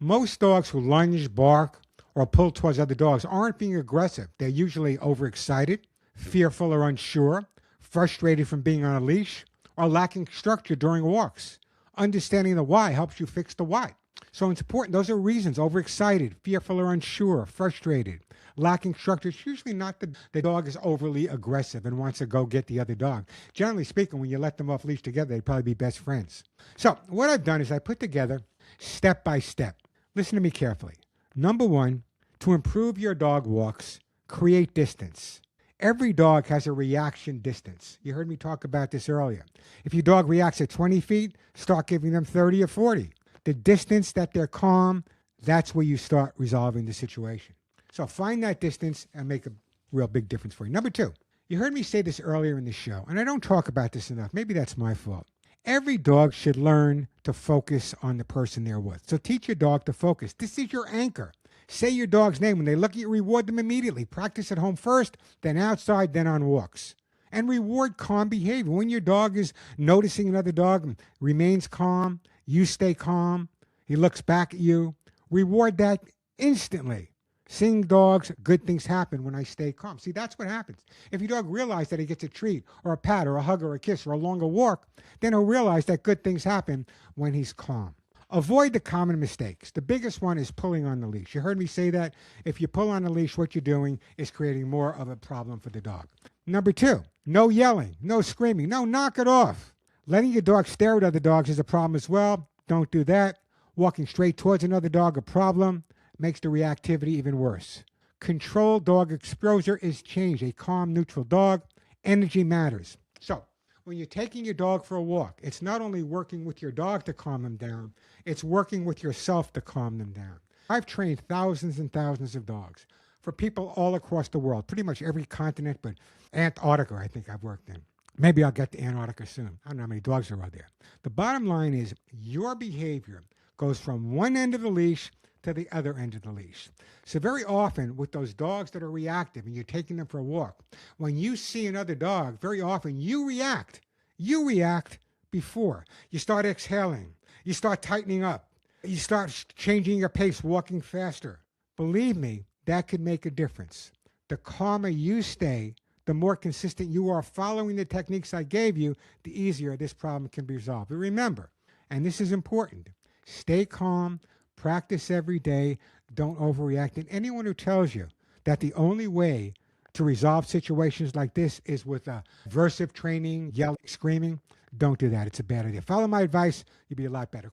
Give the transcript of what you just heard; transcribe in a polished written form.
Most dogs who lunge, bark, or pull towards other dogs aren't being aggressive. They're usually overexcited, fearful or unsure, frustrated from being on a leash, or lacking structure during walks. Understanding the why helps you fix the why. So it's important. Those are reasons: overexcited, fearful or unsure, frustrated, lacking structure. It's usually not the dog is overly aggressive and wants to go get the other dog. Generally speaking, when you let them off leash together, they'd probably be best friends. So what I've done is I put together step by step. Listen to me carefully. Number one, to improve your dog walks, create distance. Every dog has a reaction distance. You heard me talk about this earlier. If your dog reacts at 20 feet, start giving them 30 or 40. The distance that they're calm, that's where you start resolving the situation. So find that distance and make a real big difference for you. Number two, you heard me say this earlier in the show, and I don't talk about this enough. Maybe that's my fault. Every dog should learn to focus on the person they're with. So teach your dog to focus. This is your anchor. Say your dog's name. When they look at you, reward them immediately. Practice at home first, then outside, then on walks. And reward calm behavior. When your dog is noticing another dog and remains calm, you stay calm, he looks back at you, reward that instantly. Seeing dogs, good things happen when I stay calm. See, that's what happens. If your dog realizes that he gets a treat or a pat or a hug or a kiss or a longer walk, then he'll realize that good things happen when he's calm. Avoid the common mistakes. The biggest one is pulling on the leash. You heard me say that. If you pull on the leash, what you're doing is creating more of a problem for the dog. Number two, no yelling, no screaming, no, knock it off. Letting your dog stare at other dogs is a problem as well. Don't do that. Walking straight towards another dog, a problem, makes the reactivity even worse. Controlled dog exposure is change. A calm, neutral dog. Energy matters. So when you're taking your dog for a walk, it's not only working with your dog to calm them down, it's working with yourself to calm them down. I've trained thousands and thousands of dogs for people all across the world, pretty much every continent, but Antarctica I think I've worked in. Maybe I'll get to Antarctica soon. I don't know how many dogs there are there. The bottom line is your behavior goes from one end of the leash to the other end of the leash. So very often with those dogs that are reactive and you're taking them for a walk, when you see another dog, very often you react. You react before. You start exhaling. You start tightening up. You start changing your pace, walking faster. Believe me, that could make a difference. The calmer you stay, the more consistent you are following the techniques I gave you, the easier this problem can be resolved. But remember, and this is important, stay calm, practice every day, don't overreact. And anyone who tells you that the only way to resolve situations like this is with adversive training, yelling, screaming, don't do that. It's a bad idea. Follow my advice, you'll be a lot better.